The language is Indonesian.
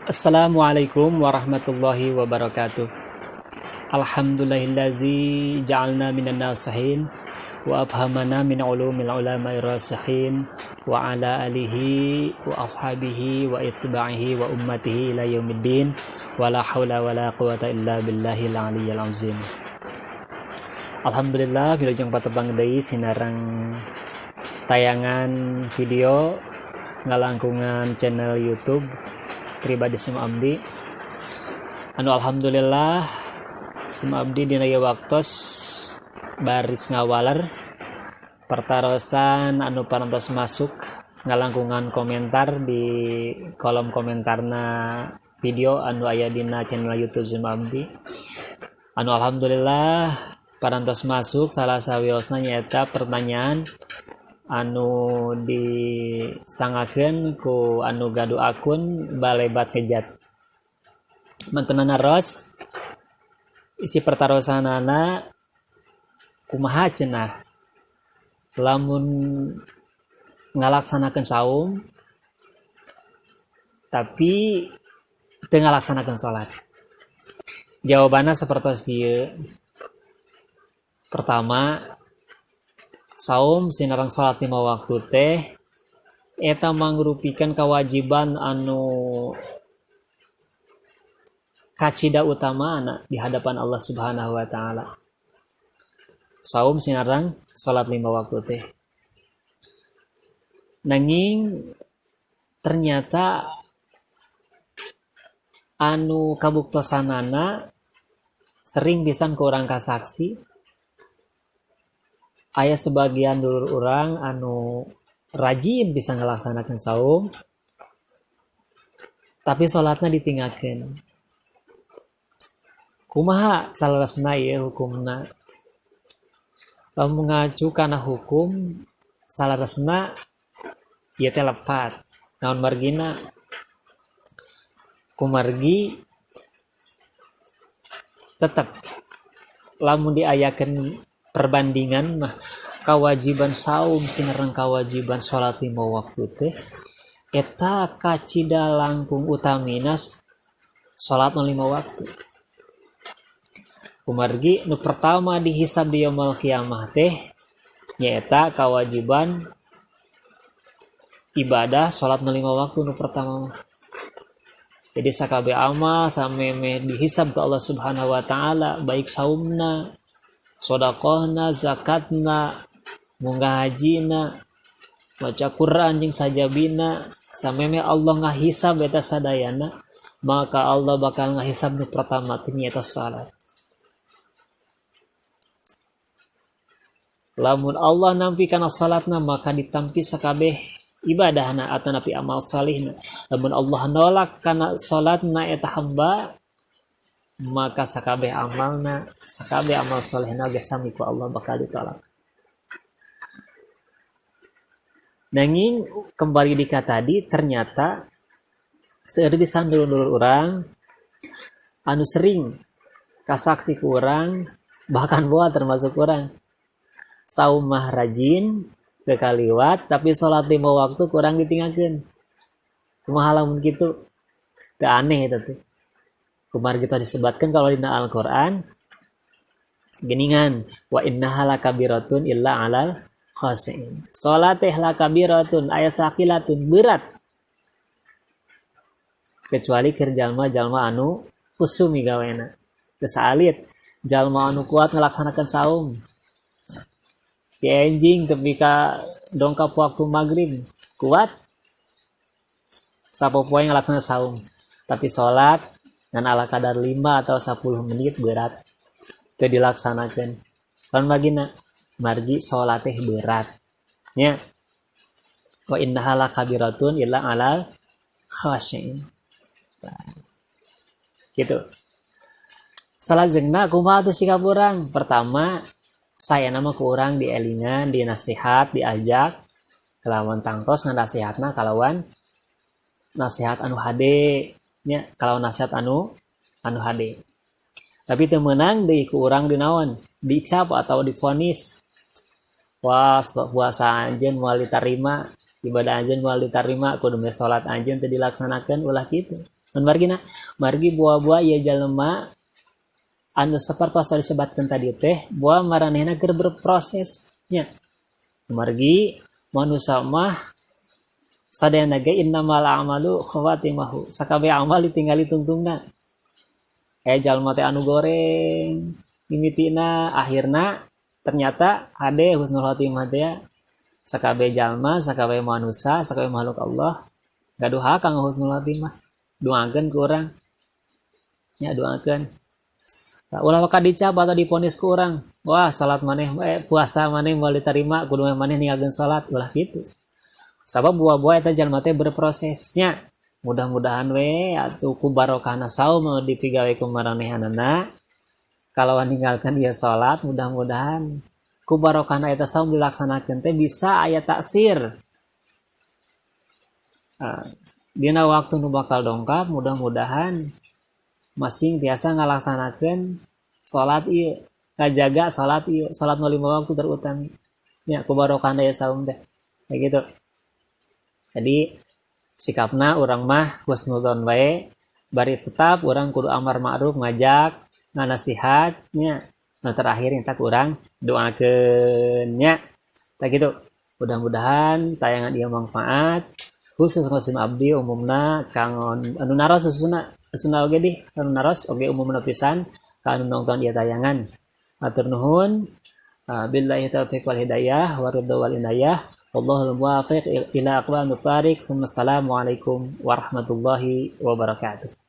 Assalamualaikum warahmatullahi wabarakatuh. Alhamdulillazi ja'alna minan nasihin wa abhamana min ulumil ulama'i rasihin wa ala alihi wa ashabihi wa itba'ihi wa ummatihi ila yaumiddin wa la hawla wa la quwata illa billahil aliyyil azim. Alhamdulillah wilujeng patebang deui sinarang tayangan video ngalangkungan channel YouTube pribadi Sema Abdi. Alhamdulillah Sema Abdi dina ieu waktos baris ngawaler pertarosan parantos masuk ngalangkungan komentar di kolom komentarna video aya dina channel YouTube Sema Abdi. Alhamdulillah parantos masuk salah sawiosna nyaeta pertanyaan disangakeun ku gaduh akun balebat kejat. Mantenana ros isi pertarosanana kumaha cenah lamun ngalaksanakeun saum tapi teu ngalaksanakeun salat. Jawabanna sapertos kieu. Pertama, saum sinarang salat 5 waktu teh eta mangrupikeun kewajiban kacida utama di hadapan Allah Subhanahu wa taala. Saum sinarang salat 5 waktu teh. Nanging ternyata kabuktosanana sering pisan ku urang kasaksi aya sebagian dulur urang rajin bisa ngelaksanakan saum tapi sholatna ditinggalkan. Kumaha salasna ieu hukumna? Lamun ngacu kana hukum salasna ieu teh lepat. Naon margina? Kumargi tetep lamun diayakeun perbandingan mah kewajiban saum sinareng kewajiban salat 5 waktu teh eta kacida langkung utamina salat 5 waktu. Kumargi nu pertama dihisab di yaumul kiamah teh nyaeta kewajiban ibadah salat 5 waktu nu pertama. Jadi sakabeh amal sameme dihisab ke Allah Subhanahu wa taala baik saumna, sodakohna, zakatna, munggah hajina, maca Quran jeung sajabina, sameme Allah ngahisab eta sadayana, maka Allah bakal ngahisab nu pertama teh nyaeta salat. Lamun Allah nampi kana salatna maka ditampi sakabeh ibadahna atau napi amal salihna. Lamun Allah nolak kana salatna eta hamba maka sakabeh amalna, sakabeh amal solehna ge sami ku Allah bakal ditolak. Nanging kembali di kata tadi ternyata seueur pisan dulur-dulur urang sering kasaksi ku urang bahkan boa termasuk urang saum mah rajin teu kaliwat tapi salat 5 waktu kurang ditinggalkeun. Kumaha lamun kitu? Teu aneh eta teh. Kemarin kita disebutkan kalau di Al-Quran geningan wa innaha lakabiratun illa alal khasiin. Salat teh lakabiratun aya sakilatun berat kecuali keur jalma-jalma anu husumi gawena. Teu saalit jalma anu kuat ngalaksanakeun saum. Di enjing tepi ka dongkap waktu maghrib kuat sapopoe ngalaksanakeun saum. Tapi salat dan ala kadar 5 atau 10 menit berat teu dilaksanakeun. Kan bagina margi salat teh berat. Nya. Wa innaha lakabiratun illa alal khasyin. Gitu. Salajengna kumaha teh sikap urang? Pertama, saya nama ku urang dielingan, dinasihat, diajak kalawan tangtos nganasihatna kalawan nasihat anu hade. Nya kalau nasihat anu hade. Tapi teu meunang deui ku urang dinaon? Dicap atau divonis. Wah, puasa anjeun moal ditarima, ibadah anjeun moal ditarima, kudu me salat anjeun teu dilaksanakeun ulah kitu. mun margi buah-buah ieu jalema anu sapertos disebatkeun tadi teh buah maranehna keur berproses nya. Margi manusia mah sadayana ge innamal a'malu khawatimahu, sakabeh amal ditinggali tungtungna. Jalma teh anu goreng mimitina akhirna ternyata ade husnul khotimah teh sakabeh jalma, sakabeh manusia, sakabeh makhluk Allah gaduha kang husnul khotimah. Doakeun ku urang. Nya doakeun. Ulah ka dicap atau diponis ku urang. Wah, salat maneh puasa maneh moal diterima kudu maneh ninggalkeun salat, ulah kitu. Sabab buah-buah eta jalma teh berprosesnya. Mudah-mudahan we atuh ku barokahna saum dipigawe ku maranehanana. Kalau ninggalkeun ieu salat, mudah-mudahan ku barokahna eta saum dilaksanakeun teh bisa aya taksir. Dina waktu nu bakal dongkap, mudah-mudahan masing biasa ngalaksanakeun salat ieu, ngajaga salat ieu, salat nu 5 waktu terutami. Nya ku barokahna ieu saum teh. Kayak gitu. Jadi sikapna urang mah husnudzon wae, bari tetap urang kudu amar ma'ruf, ngajak, nganasihat nya. Nah terakhir entak urang doakeun nya. Tah gitu. Mudah-mudahan tayangan ieu manfaat khusus Qasim abdi umumna kang anu naros khususna oge deh, anu naros oge umumna pisan ka anu nongton ieu tayangan. Matur nuhun. Billahi taufiq wal hidayah wa ridha wal inayah. Wallahul muwaffiq ila aqwamit thariq. Assalamualaikum warahmatullahi wabarakatuh.